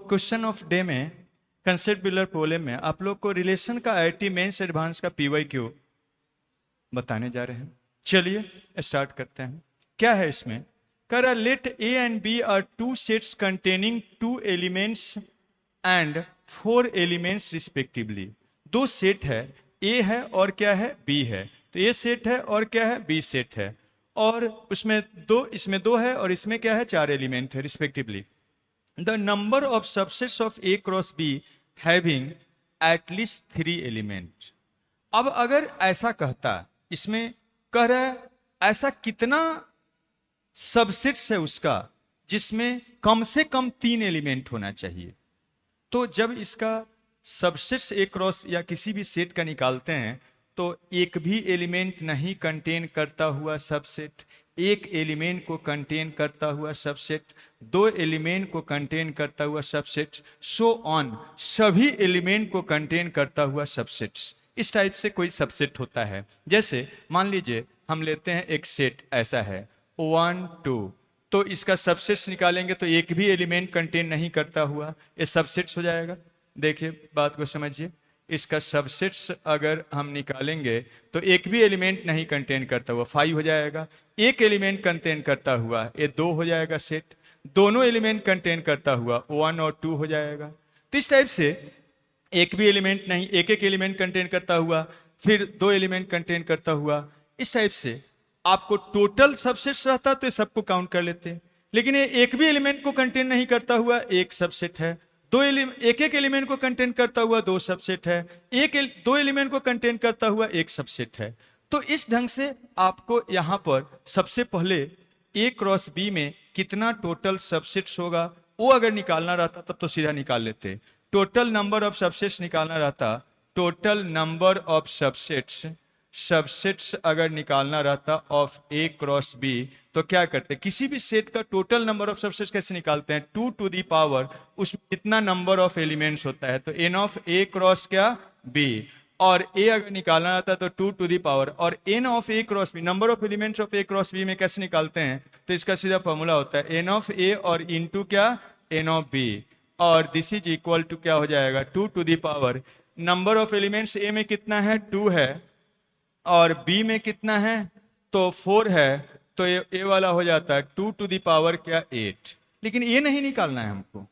Question of day में concept builder problem में आप लोग को रिलेशन का आईआईटी मेंस एडवांस का पीवाईक्यू बताने जा रहे हैं। चलिए स्टार्ट करते हैं। क्या है इसमें? कह रहा let A and B are two sets containing two elements and four elements respectively. दो सेट है, ए है और क्या है, बी है। तो ए सेट है और क्या है, बी सेट है, और उसमें दो, इसमें दो है और इसमें क्या है, चार एलिमेंट है respectively. The number of subsets of A cross be having at least three element. अब अगर ऐसा कहता, इसमें कह रहा है ऐसा कितना सबसेट्स है उसका जिसमें कम से कम तीन एलिमेंट होना चाहिए। तो जब इसका सबसेट्स ए क्रॉस या किसी भी सेट का निकालते हैं तो एक भी एलिमेंट नहीं कंटेन करता हुआ सबसेट, एक एलिमेंट को कंटेन करता हुआ सबसेट, दो एलिमेंट को कंटेन करता हुआ सबसेट, सो ऑन, सभी एलिमेंट को कंटेन करता हुआ सबसेट्स। इस टाइप से कोई सबसेट होता है। जैसे मान लीजिए हम लेते हैं एक सेट ऐसा है 1 2, तो इसका सबसेट्स निकालेंगे तो एक भी एलिमेंट कंटेन नहीं करता हुआ ये सबसेट्स हो जाएगा। देखिए बात को समझिए, इसका सबसेट्स अगर हम निकालेंगे तो एक भी एलिमेंट नहीं कंटेन करता हुआ 5 हो जाएगा, एक एलिमेंट कंटेन करता हुआ ये 2 हो जाएगा सेट, दोनों एलिमेंट कंटेन करता हुआ 1 और 2 हो जाएगा। तो इस टाइप से एक भी एलिमेंट नहीं, एक एक एलिमेंट कंटेन करता हुआ, फिर दो एलिमेंट कंटेन करता हुआ, इस टाइप से आपको टोटल सबसेट्स रहता तो ये सबको काउंट कर लेते, लेकिन ये एक भी एलिमेंट को कंटेन नहीं करता हुआ एक सबसेट है, एक एक एलिमेंट को कंटेन करता हुआ दो सबसेट है, दो एलिमेंट को कंटेन करता हुआ एक सबसेट है। तो इस ढंग से आपको यहां पर सबसे पहले ए क्रॉस बी में कितना टोटल सबसेट्स होगा वो अगर निकालना रहता तब तो सीधा निकाल लेते। टोटल नंबर ऑफ सबसेट्स निकालना रहता, टोटल नंबर ऑफ सबसेट्स अगर निकालना रहता ऑफ ए क्रॉस बी तो क्या करते, किसी भी सेट का टोटल नंबर ऑफ सबसेट्स कैसे निकालते हैं, 2 टू दी पावर उसमें कितना नंबर ऑफ एलिमेंट्स होता है तो एन ऑफ ए क्रॉस क्या बी, और ए अगर निकालना रहता तो 2 टू दी पावर, और N of A cross B number of elements of A cross B में कैसे निकालते हैं तो इसका सीधा फॉर्मूला होता है एन ऑफ ए और इनटू क्या एन ऑफ बी, और दिस इज इक्वल टू क्या हो जाएगा 2 to the power, number of elements A में कितना है 2 है और बी में कितना है तो 4 है, तो ये वाला हो जाता है 2 टू दी पावर क्या 8। लेकिन ये नहीं निकालना है हमको,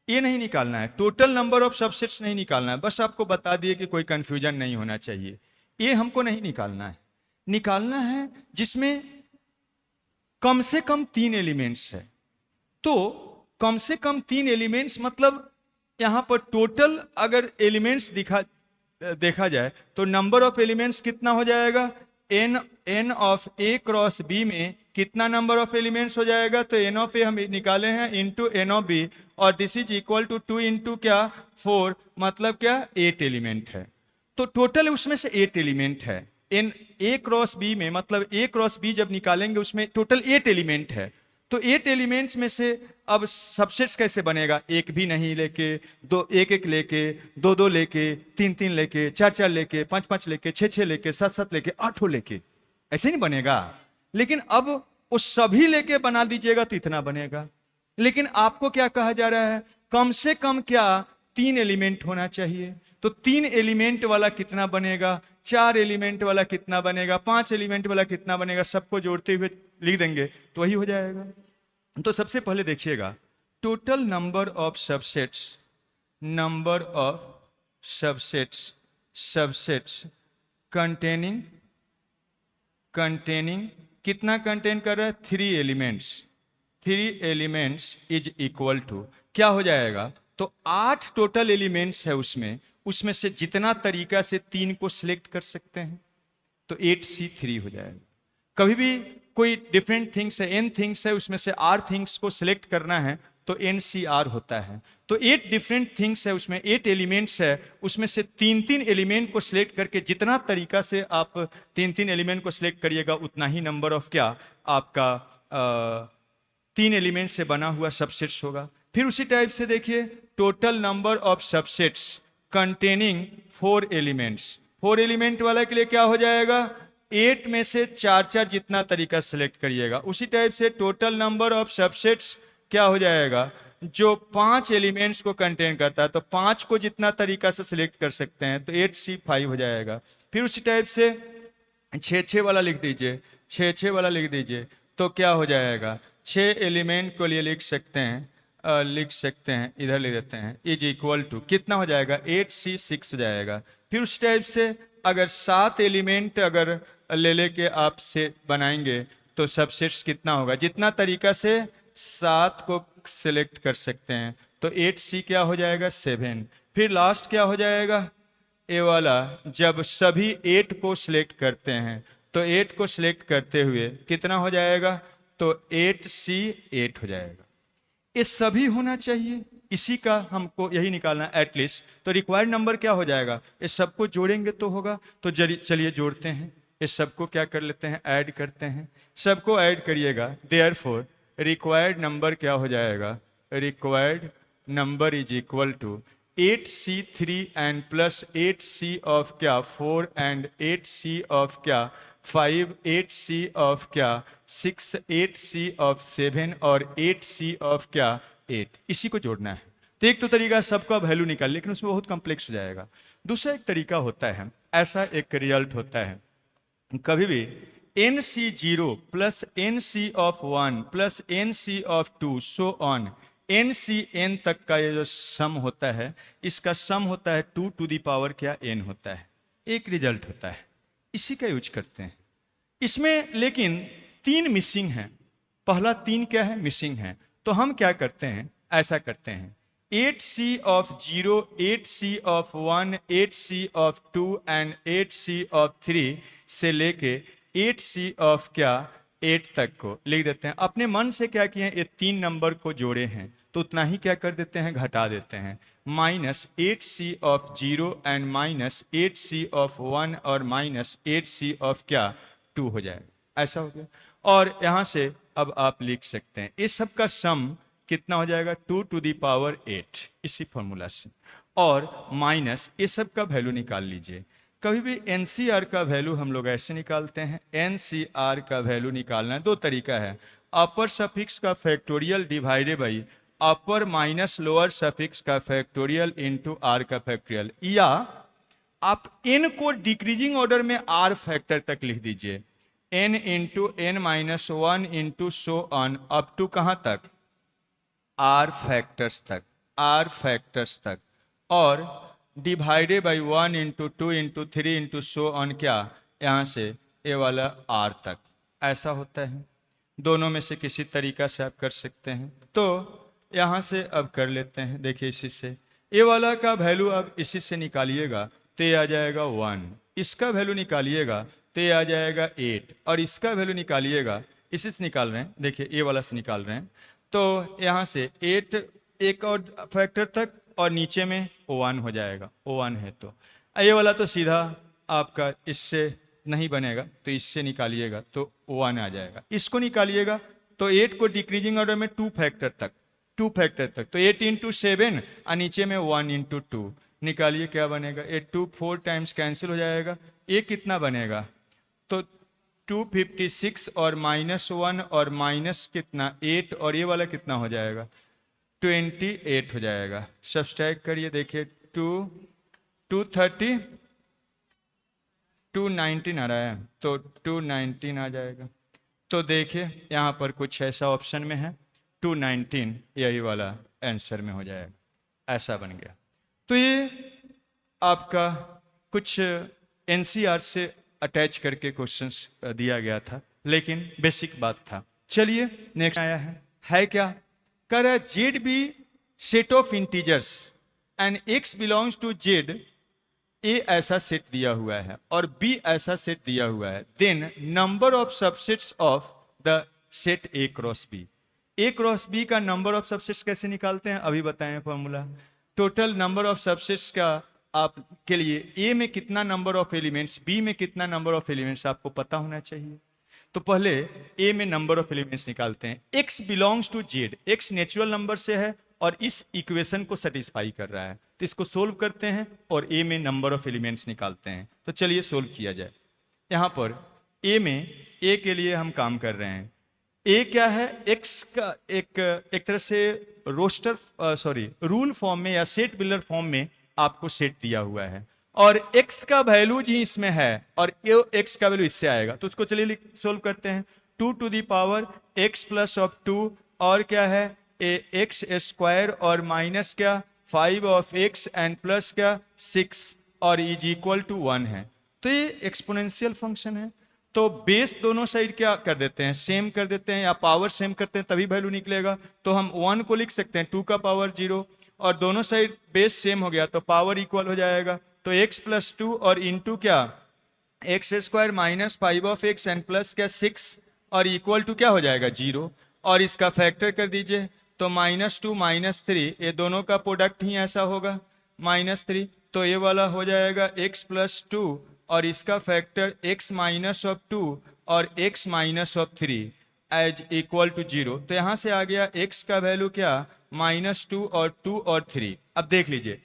ये नहीं निकालना है, टोटल नंबर ऑफ सबसेट्स नहीं निकालना है, बस आपको बता दिए कि कोई कंफ्यूजन नहीं होना चाहिए। ये हमको नहीं निकालना है, निकालना है जिसमें कम से कम 3 एलिमेंट्स है। तो कम से कम 3 एलिमेंट्स मतलब यहां पर टोटल अगर एलिमेंट्स देखा जाए तो नंबर ऑफ एलिमेंट्स कितना हो जाएगा, N of A cross B में कितना नंबर ऑफ एलिमेंट्स हो जाएगा तो एन ऑफ ए हम निकाले हैं इंटू एन ऑफ बी, और this is equal to 2 into क्या 4, मतलब क्या 8 एलिमेंट है। तो टोटल उसमें से 8 एलिमेंट है एन ए क्रॉस बी में, मतलब ए क्रॉस बी जब निकालेंगे उसमें टोटल 8 एलिमेंट है। तो 8 एलिमेंट्स में से अब सबसेट्स कैसे बनेगा, एक भी नहीं लेके, दो एक एक लेके, दो दो लेके, तीन तीन लेके, चार चार लेके, पांच पांच लेके, छह छह लेके, सात सात लेके, आठों लेके, ऐसे नहीं बनेगा। लेकिन अब वो सभी लेके बना दीजिएगा तो इतना बनेगा। लेकिन आपको क्या कहा जा रहा है, कम से कम क्या 3 एलिमेंट होना चाहिए। तो 3 एलिमेंट वाला कितना बनेगा, 4 एलिमेंट वाला कितना बनेगा, 5 एलिमेंट वाला कितना बनेगा, सबको जोड़ते हुए लिख देंगे तो वही हो जाएगा। तो सबसे पहले देखिएगा total number of subsets, number of subsets containing कितना कंटेन कर रहा है 3 एलिमेंट्स इज इक्वल टू क्या हो जाएगा, तो 8 टोटल एलिमेंट्स है उसमें से जितना तरीका से 3 को सिलेक्ट कर सकते हैं तो 8C3 हो जाएगा। कभी भी कोई डिफरेंट थिंग्स है, n थिंग्स है, उसमें से r थिंग्स को सिलेक्ट करना है तो NCR होता है। तो 8 डिफरेंट थिंग्स है उसमें, 8 एलिमेंट्स है उसमें से 3-3 एलिमेंट को सिलेक्ट करके जितना तरीका से आप 3-3 एलिमेंट को सिलेक्ट करिएगा उतना ही नंबर ऑफ क्या आपका 3 एलिमेंट से बना हुआ सबसेट्स होगा। फिर उसी टाइप से देखिए total number of subsets containing 4 elements, 4 element वाला के लिए क्या हो जाएगा 8 में से 4-4 जितना तरीका सेलेक्ट करिएगा। उसी टाइप से टोटल नंबर ऑफ सबसेट्स क्या हो जाएगा जो 5 एलिमेंट्स को कंटेन करता है, तो 5 को जितना तरीका से सिलेक्ट कर सकते हैं, तो 8C5 हो जाएगा। फिर उसी टाइप से 6 वाला लिख दीजिए, 6 वाला लिख दीजिए, तो क्या हो जाएगा, 6 एलिमेंट को लिए लिख सकते हैं, इधर लिख देते हैं, इज इक्वल टू कितना हो जाएगा, 8C6 हो जाएगा। फिर उस टाइप से अगर 7 एलिमेंट अगर ले लेके आप से बनाएंगे, तो सबसेट्स कितना होगा, जितना तरीका से 7 को सिलेक्ट कर सकते हैं, तो 8C क्या हो जाएगा, 7। फिर लास्ट क्या हो जाएगा, ए वाला, जब सभी 8 को सिलेक्ट करते हैं, तो 8 को सिलेक्ट करते हुए कितना हो जाएगा, तो 8C8 हो जाएगा। ये सभी होना चाहिए, इसी का हमको यही निकालना है एटलीस्ट। तो रिक्वायर्ड नंबर क्या हो जाएगा, इस सबको जोड़ेंगे तो होगा। तो चलिए जोड़ते हैं, इस सबको क्या कर लेते हैं, ऐड करते हैं, सबको ऐड करिएगा। देयरफॉर रिक्वायर्ड नंबर क्या हो जाएगा, required number is equal to 8C3 and plus 8C of क्या 4 एंड 8C ऑफ क्या 5, 8C ऑफ क्या 6, 8C ऑफ 7 और 8C ऑफ क्या 8। इसी को जोड़ना है। तो एक तो तरीका सबका वैल्यू निकाल, लेकिन उसमें बहुत कॉम्प्लेक्स हो जाएगा। दूसरा एक तरीका होता है, ऐसा एक रिजल्ट होता है, कभी भी NC0 plus NC of 1 plus NC of 2 so on NCN तक का ये जो सम होता है, इसका सम होता है 2 टू दी पावर क्या n होता है, एक रिजल्ट होता है, इसी का यूज करते हैं। इसमें लेकिन 3 मिसिंग है, पहला 3 क्या है, मिसिंग है। तो हम क्या करते हैं, ऐसा करते हैं, 8C of 0, 8C of 1, 8C of 2 and 8C of 3 से लेके 8C ऑफ क्या 8 तक को लिख देते हैं। अपने मन से क्या किए हैं, ये 3 नंबर को जोड़े हैं, तो उतना ही क्या कर देते हैं, घटा देते हैं। Minus 8C of 0 and minus 8C of 1 और माइनस 8C ऑफ क्या 2 हो जाएगा, ऐसा हो गया। और यहां से अब आप लिख सकते हैं, इस सब का सम कितना हो जाएगा, 2 टू दी पावर 8, इसी फॉर्मूला से। और माइनस इस सब का वैल्यू निकाल लीजिए। कभी भी एनसीआर का वैल्यू हम लोग ऐसे निकालते हैं, एनसीआर का वैल्यू निकालना है, 2 तरीका है, अपर सफिक्स का factorial divided by upper minus lower suffix का फैक्टोरियल इनटू आर का फैक्टोरियल, या आप n को डिक्रीजिंग ऑर्डर में r फैक्टर तक लिख दीजिए, n into N minus 1 into so on up to कहां तक, r फैक्टर्स तक, और divided by 1 into 2 into 3 into so on क्या, यहां से ए वाला r तक, ऐसा होता है। दोनों में से किसी तरीका से आप कर सकते हैं। तो यहां से अब कर लेते हैं, देखिए इसी से ए वाला का वैल्यू अब इसी से निकालिएगा, तो ये आ जाएगा 1, इसका वैल्यू निकालिएगा तो ये आ जाएगा 8, और इसका वैल्यू निकालिएगा, इसी से निकाल रहे हैं, देखिए ए वाला से निकाल रहे हैं, तो यहाँ से 8 एक और फैक्टर तक, और नीचे में 1 हो जाएगा, 1 है। तो ये वाला तो सीधा आपका इससे नहीं बनेगा, तो इससे निकालिएगा तो 1 आ जाएगा, इसको निकालिएगा तो 8 को डिक्रीजिंग ऑर्डर में 2 फैक्टर तक, तो 8 इंटू 7 और नीचे में 1 इंटू 2, निकालिए क्या बनेगा, 8 2 4 टाइम्स कैंसिल हो जाएगा, ये कितना बनेगा, तो 256 और -1 और माइनस कितना 8, और ये वाला कितना हो जाएगा 28 हो जाएगा। सब्सट्रैक्ट करिए, देखिए 230 219 आ रहा है, तो 219 आ जाएगा। तो देखिए यहाँ पर कुछ ऐसा ऑप्शन में है 219, यही वाला आंसर में हो जाएगा, ऐसा बन गया। तो ये आपका कुछ एनसीआर से अटैच करके क्वेश्चंस दिया गया था, लेकिन बेसिक बात था। चलिए नेक्स्ट आया है क्या, कह रहा है Z B set of integers and X belongs to Z, ए ऐसा सेट दिया हुआ है और बी ऐसा सेट दिया हुआ है, then number of subsets of the set A cross B. A cross B का नंबर ऑफ सबसेट्स कैसे निकालते हैं, अभी बताएं formula. Total number of subsets का आपके लिए ए में कितना नंबर ऑफ एलिमेंट्स, बी में कितना नंबर ऑफ एलिमेंट्स आपको पता होना चाहिए। तो पहले ए में नंबर ऑफ एलिमेंट्स निकालते हैं। X belongs to Z, X natural number से है और इस इक्वेशन को सेटिस्फाई कर रहा है, तो इसको सोल्व करते हैं और ए में नंबर ऑफ एलिमेंट्स निकालते हैं। तो चलिए सोल्व किया जाए। यहाँ पर ए में ए के लिए हम काम कर रहे हैं, ए क्या है, एक्स का एक तरह से रूल फॉर्म में या सेट बिल्डर फॉर्म में आपको सेट दिया हुआ है, और एक्स का वैल्यू ही इसमें है, और एक्स का वैल्यू इससे आएगा। तो उसको चलिए सोल्व करते हैं। 2 to the power X plus of 2 और क्या है एक्स स्क्वायर और माइनस क्या 5 ऑफ एक्स एंड प्लस क्या 6 और इज इक्वल टू 1 है। तो ये एक्सपोनेंशियल फंक्शन है। तो बेस दोनों साइड क्या कर देते हैं, सेम कर देते हैं, या पावर सेम करते हैं तभी वैल्यू निकलेगा। तो हम 1 को लिख सकते हैं 2 का पावर 0, और दोनों साइड बेस सेम हो गया तो पावर इक्वल हो जाएगा। तो x प्लस 2 और इंटू क्या x square minus 5 of x and plus क्या 6 और इक्वल टू क्या हो जाएगा 0, और इसका फैक्टर कर दीजिए तो -2 -3, ये दोनों का प्रोडक्ट ही ऐसा होगा -3। तो ये वाला हो जाएगा x प्लस 2 और इसका फैक्टर x माइनस ऑफ 2 और x minus of 3 as equal to 0। तो यहां से आ गया x का वैल्यू क्या -2 और 2 और 3। अब देख लीजिए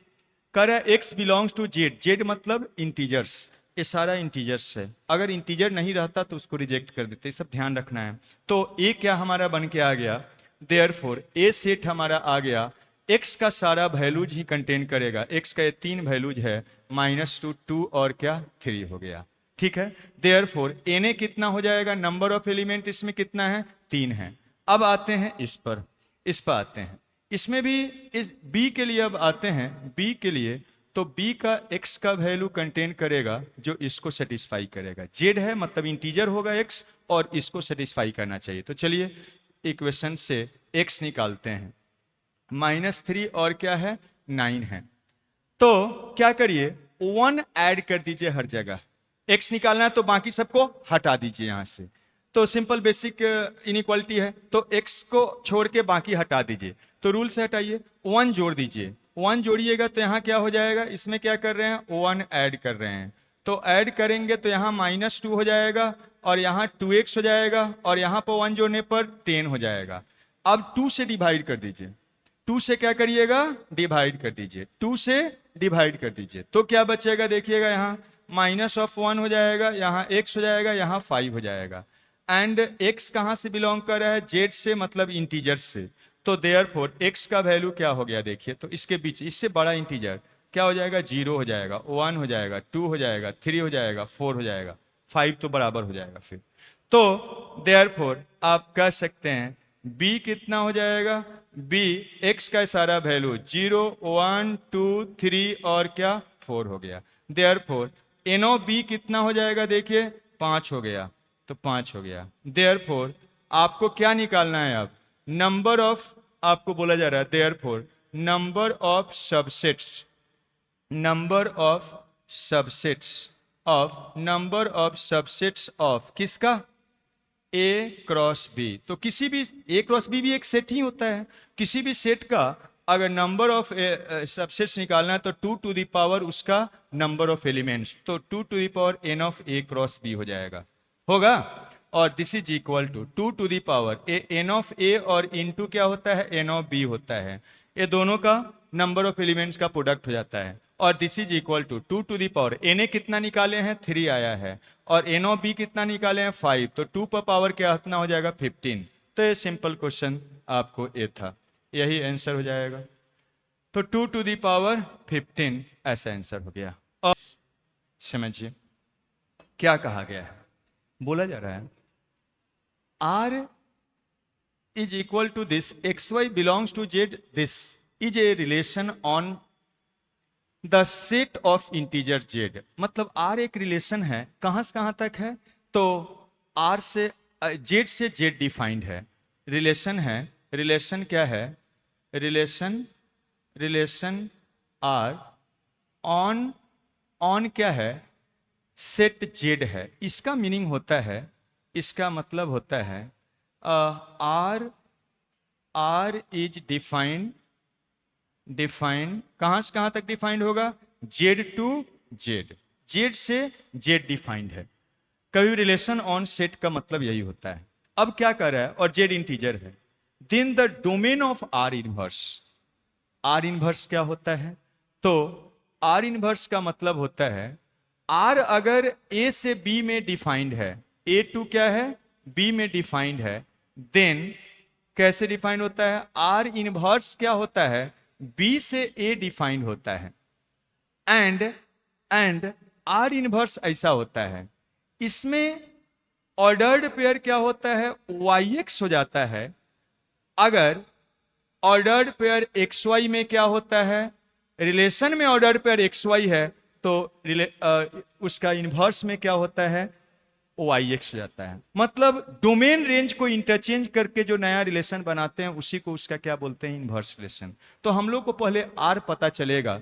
कर x belongs to Z, Z मतलब इंटीजर्स, ये सारा इंटीजर्स है। अगर इंटीजर नहीं रहता तो उसको रिजेक्ट कर देते, सब ध्यान रखना है। तो a क्या हमारा बन के आ गया, देयरफॉर a सेट हमारा आ गया, x का सारा वैल्यूज ही कंटेन करेगा। x का ये 3 वैल्यूज है, -2 2 और क्या 3 हो गया। ठीक है, देयरफॉर na कितना हो जाएगा, नंबर ऑफ एलिमेंट इसमें कितना है 3 है। अब आते हैं इस पर आते हैं, इसमें भी इस b के लिए अब आते हैं b के लिए। तो b का x का वैल्यू कंटेन करेगा जो इसको सेटिस्फाई करेगा। z है मतलब इंटीजर होगा x और इसको सेटिस्फाई करना चाहिए। तो चलिए इक्वेशन से x निकालते हैं, -3 और क्या है 9 है। तो क्या करिए 1 ऐड कर दीजिए हर जगह, x निकालना है तो बाकी सबको हटा दीजिए यहां से। तो सिंपल बेसिक इनइक्वालिटी है, तो x को छोड़ के बाकी हटा दीजिए। तो रूल से हटाइए, 1 जोड़ दीजिए, 1 जोड़िएगा तो यहाँ क्या हो जाएगा, इसमें क्या कर रहे हैं 1 ऐड कर रहे हैं। तो ऐड करेंगे तो यहाँ -2 हो जाएगा और यहाँ 2x हो जाएगा और यहाँ पर 1 जोड़ने पर 10 हो जाएगा। अब 2 से डिवाइड कर दीजिए, 2 से क्या करिएगा डिवाइड कर दीजिए, 2 से डिवाइड कर दीजिए तो क्या बचेगा देखिएगा, यहाँ -1 हो जाएगा, यहाँ x हो जाएगा, यहाँ 5 हो जाएगा। एंड x कहाँ से बिलोंग कर रहा है, z से मतलब इंटीजर से। तो देयरफॉर x का वैल्यू क्या हो गया देखिए, तो इसके बीच इससे बड़ा इंटीजर क्या हो जाएगा 0 हो जाएगा, 1 हो जाएगा, 2 हो जाएगा, 3 हो जाएगा, 4 हो जाएगा, 5 तो बराबर हो जाएगा फिर। तो देयरफॉर आप कह सकते हैं b कितना हो जाएगा, b x का सारा वैल्यू 0 1 2 3 और क्या 4 हो गया। देयरफॉर n ऑफ b कितना हो जाएगा देखिए 5 हो गया, तो 5 हो गया। देयरफॉर आपको क्या निकालना है, अब नंबर ऑफ, आपको बोला जा रहा है therefore number of subsets, number of subsets of किसका a क्रॉस b। तो किसी भी a क्रॉस b भी एक सेट ही होता है, किसी भी सेट का अगर नंबर ऑफ सबसेट्स निकालना है तो 2 टू द पावर उसका नंबर ऑफ एलिमेंट्स, तो 2 to the power n of a क्रॉस b हो जाएगा, होगा। और this is equal to 2 to the power n of a और इनटू क्या होता है n ऑफ b होता है, ये दोनों का नंबर ऑफ एलिमेंट्स का प्रोडक्ट हो जाता है। और this is equal to 2 to the power na कितना निकाले हैं 3 आया है, और n ऑफ b कितना निकाले हैं 5, तो 2 पर पावर क्या कितना हो जाएगा 15। तो ये सिंपल क्वेश्चन आपको ये था, यही आंसर हो जाएगा। तो 2 टू दी पावर 15 ऐसा आंसर हो गया। और समझिए क्या कहा गया है, बोला जा रहा है R is equal to this, xy belongs to z, this is a relation on the set of integer z। मतलब R एक रिलेशन है, कहां से कहां तक है, तो R से z से z डिफाइंड है, रिलेशन है। रिलेशन क्या है, रिलेशन R ऑन क्या है सेट z है। इसका मीनिंग होता है, इसका मतलब होता है R इज डिफाइंड कहां से कहां तक डिफाइंड होगा, Z टू Z से Z डिफाइंड है। कभी रिलेशन ऑन सेट का मतलब यही होता है। अब क्या कर रहा है, और Z इंटीजर है, then the domain of R inverse क्या होता है, तो R इनवर्स का मतलब होता है R अगर A से B में डिफाइंड है, A टू क्या है B में डिफाइंड है, देन कैसे डिफाइन होता है? आर इनवर्स क्या होता है? बी से ए डिफाइन होता है। एंड आर इनवर्स ऐसा होता है, इसमें ऑर्डर्ड पेयर क्या होता है? वाई एक्स हो जाता है। अगर ऑर्डर्ड पेयर एक्स वाई में क्या होता है? रिलेशन में ऑर्डर्ड पेयर एक्स वाई है तो उसका इनवर्स में क्या होता है? वाई एक्स हो जाता है। मतलब डोमेन रेंज को इंटरचेंज करके जो नया रिलेशन बनाते हैं उसी को उसका क्या बोलते हैं? Inverse relation. तो हम लोग को पहले आर पता चलेगा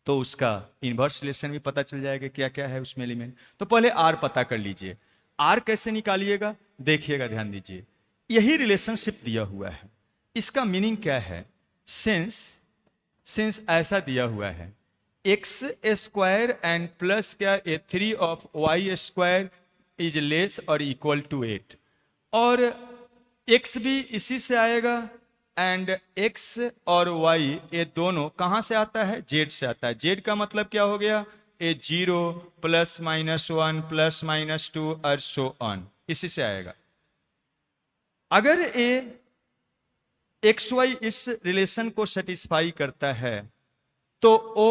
तो उसका इनवर्स रिलेशन भी पता चल जाएगा क्या क्या है उसमें एलिमेंट। तो पहले आर पता कर लीजिए। आर कैसे निकालिएगा? देखिएगा, ध्यान दीजिए, यही रिलेशनशिप दिया हुआ है। इसका मीनिंग क्या है? सिंस ऐसा दिया हुआ है, एक्स स्क्वायर एंड प्लस क्या a three of Y square is less और इक्वल टू 8, और एक्स भी इसी से आएगा एंड एक्स और वाई ये दोनों कहां से आता है? जेड से आता है। जेड का मतलब क्या हो गया? ए 0 प्लस माइनस 1 प्लस माइनस 2 और सो ऑन, इसी से आएगा। अगर ए एक्स वाई इस रिलेशन को सेटिस्फाई करता है तो ओ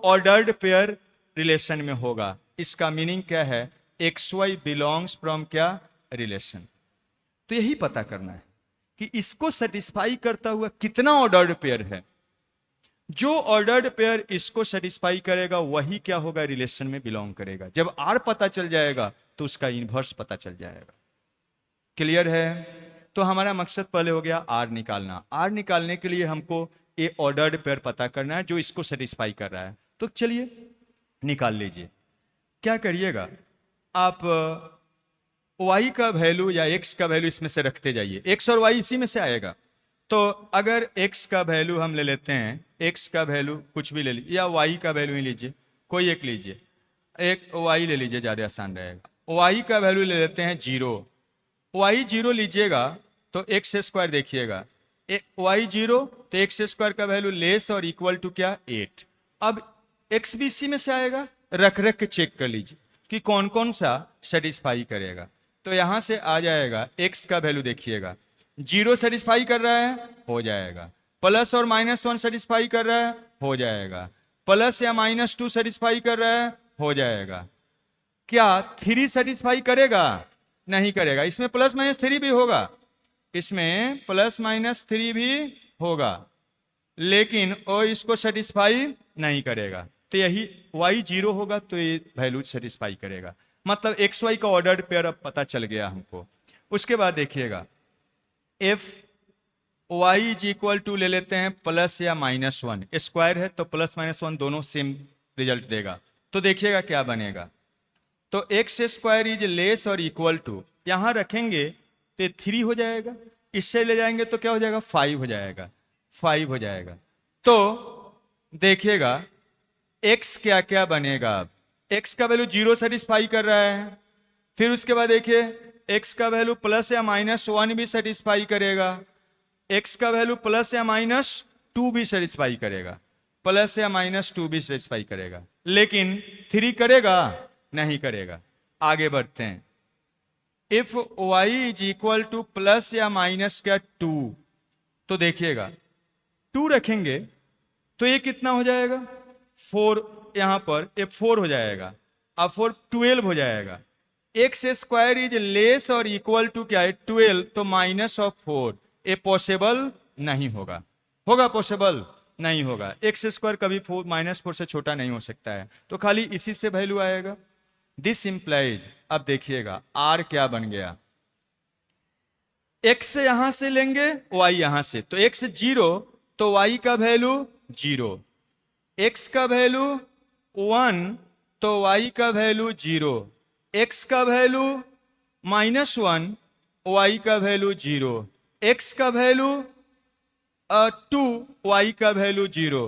ऑर्डर्ड पेयर रिलेशन में होगा। इसका मीनिंग क्या है? एक्स वाई बिलोंग्स फ्रॉम क्या? रिलेशन। तो यही पता करना है कि इसको सेटिस्फाई करता हुआ कितना ऑर्डर्ड पेयर है। जो ऑर्डर्ड पेयर इसको सेटिस्फाई करेगा वही क्या होगा? रिलेशन में बिलोंग करेगा। जब आर पता चल जाएगा तो उसका इनवर्स पता चल जाएगा। क्लियर है? तो हमारा मकसद पहले हो गया आर निकालना। आर निकालने के लिए हमको ए ऑर्डर्ड पेयर पता करना है जो इसको सेटिस्फाई कर रहा है। तो चलिए निकाल लीजिए। क्या करिएगा आप? y का वैल्यू या x का वैल्यू इसमें से रखते जाइए। x और y इसी में से आएगा। तो अगर x का वैल्यू हम ले लेते हैं, x का वैल्यू कुछ भी ले लीजिए या y का वैल्यू ही लीजिए, कोई एक लीजिए, एक y ले लीजिए, ज़्यादा आसान रहेगा। y का वैल्यू ले लेते हैं 0। y 0 लीजिएगा तो एक्स स्क्वायर देखिएगा, y 0 तो एक्स स्क्वायर का वैल्यू लेस और इक्वल टू क्या? 8। अब x भी इसी में से आएगा, रख रख के चेक कर लीजिए कि कौन कौन सा सेटिस्फाई करेगा। तो यहां से आ जाएगा, x का वैल्यू देखिएगा, 0 सेटिस्फाई कर रहा है, हो जाएगा। प्लस और माइनस 1 सेटिस्फाई कर रहा है, हो जाएगा। प्लस या माइनस 2 सेटिस्फाई कर रहा है, हो जाएगा। क्या 3 सेटिस्फाई करेगा? नहीं करेगा। इसमें प्लस माइनस 3 भी होगा, इसमें प्लस माइनस 3 भी होगा, लेकिन वो इसको सेटिस्फाई नहीं करेगा। तो यही y 0 होगा तो ये वैल्यू सेटिस्फाई करेगा। मतलब एक्स वाई का ऑर्डर्ड पेयर अब पता चल गया हमको। उसके बाद देखिएगा, F Y is equal to ले लेते हैं प्लस या माइनस 1, स्क्वायर है तो प्लस माइनस 1 दोनों सेम रिजल्ट देगा। तो देखिएगा क्या बनेगा। तो एक्स स्क्वायर इज लेस और इक्वल टू, यहां रखेंगे तो 3 हो जाएगा, इससे ले जाएंगे तो क्या हो जाएगा? 5 हो जाएगा, 5 हो जाएगा। तो देखिएगा x क्या क्या बनेगा। अब x का वैल्यू 0 सेटिस्फाई कर रहा है, फिर उसके बाद देखिए x का वैल्यू प्लस या माइनस 1 भी सेटिस्फाई करेगा, x का वैल्यू प्लस या माइनस 2 भी सेटिस्फाई करेगा, प्लस या माइनस 2 भी सेटिस्फाई करेगा, लेकिन 3 करेगा? नहीं करेगा। आगे बढ़ते हैं। If y is equal two plus या माइनस क्या? 2, तो देखिएगा 2 रखेंगे तो ये कितना हो जाएगा? 4, यहां पर ये 4 हो जाएगा, अब 4 12 हो जाएगा। एक्स स्क्वायर इज लेस और इक्वल टू क्या है? 12, तो माइनस ऑफ 4, ये पॉसिबल नहीं होगा। होगा पॉसिबल? नहीं होगा। एक्स स्क्वायर कभी माइनस 4 से छोटा नहीं हो सकता है, तो खाली इसी से वैल्यू आएगा। दिस इंप्लाइज, अब देखिएगा आर क्या बन गया। एक्स यहां से लेंगे, वाई यहां से, तो एक्स 0 तो वाई का वैल्यू 0, एक्स का वैल्यू 1 तो y का वैल्यू 0, x का वैल्यू -1, y का वैल्यू 0, x का वैल्यू 2, y का वैल्यू 0,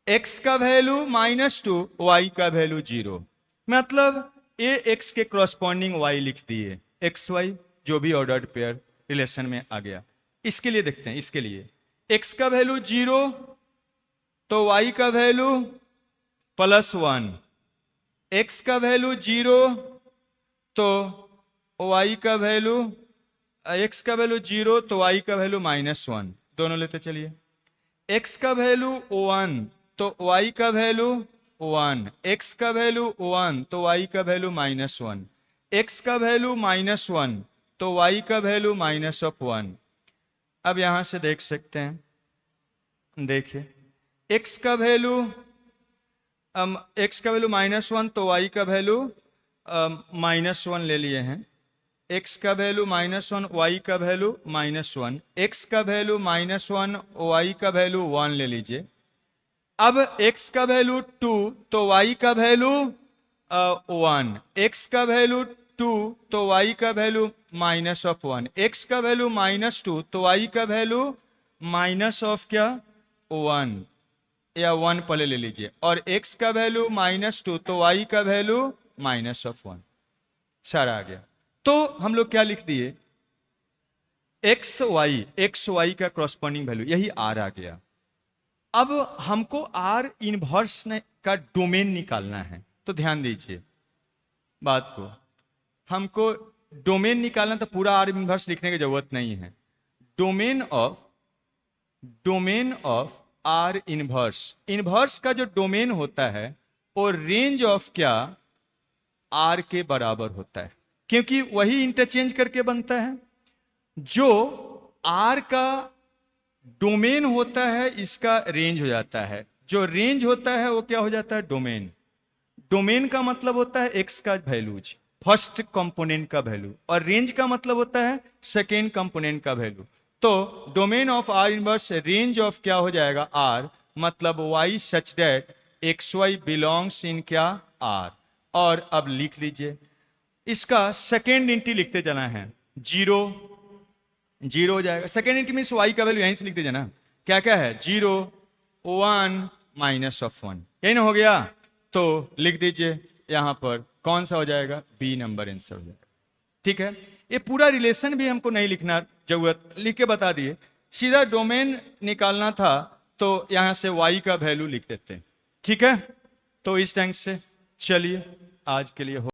x का वैल्यू -2, y का वैल्यू 0। मतलब a x के क्रॉसपॉन्डिंग y लिख दिए, एक्स वाई जो भी ऑर्डर्ड पेयर रिलेशन में आ गया। इसके लिए देखते हैं, इसके लिए x का वैल्यू 0 तो y का वैल्यू +1, x का वैल्यू 0 तो y का वैल्यू, x का वैल्यू 0 तो y का वैल्यू -1, दोनों लेते चलिए। x का वैल्यू 1 तो y का वैल्यू 1, x का वैल्यू 1 तो y का वैल्यू -1, x का वैल्यू -1 तो y का वैल्यू -1। अब यहां से देख सकते हैं, देखिए x का वैल्यू -1 तो y का वैल्यू -1 ले लिए हैं। x का वैल्यू -1, y का वैल्यू -1, x का वैल्यू -1, y का वैल्यू 1 ले लीजिए। अब x का वैल्यू 2 तो y का वैल्यू 1, x का वैल्यू 2 तो y का वैल्यू -1, x का वैल्यू -2 तो y का वैल्यू क्या 1, या 1 पहले ले लीजिए, और x का वैल्यू -2 तो y का वैल्यू -1। सारा आ गया। तो हम लोग क्या लिख दिए, एक्स वाई का क्रॉसपॉन्डिंग वैल्यू, यही आर आ गया। अब हमको आर इनवर्स का डोमेन निकालना है, तो ध्यान दीजिए बात को। हमको डोमेन निकालना, तो पूरा आर इनवर्स लिखने की जरूरत नहीं है। Domain of R inverse, inverse का जो डोमेन होता है वो रेंज ऑफ क्या आर के बराबर होता है, क्योंकि वही इंटरचेंज करके बनता है। जो आर का डोमेन होता है इसका रेंज हो जाता है, जो रेंज होता है वो क्या हो जाता है, डोमेन। डोमेन का मतलब होता है एक्स का वैल्यूज, फर्स्ट कंपोनेंट का वैल्यू, और रेंज का मतलब होता है सेकेंड कंपोनेंट का वैल्यू। तो domain of R inverse range of क्या हो जाएगा, आर, मतलब y such that X Y belongs in क्या, आर। और अब लिख लीजिए, इसका सेकेंड इंटी लिखते जाना है, 0 हो जाएगा। सेकेंड इंटी मीन्स y का वैल्यू यहीं से लिखते जाना, क्या क्या है, 0 1 -1, यही ना हो गया। तो लिख दीजिए यहां पर कौन सा हो जाएगा, बी नंबर आंसर हो जाएगा। ठीक है, ये पूरा रिलेशन भी हमको नहीं लिखना जरूरत, लिख के बता दिए। सीधा डोमेन निकालना था तो यहां से y का वैल्यू लिख देते हैं। ठीक है, तो इस ढंग से चलिए आज के लिए हो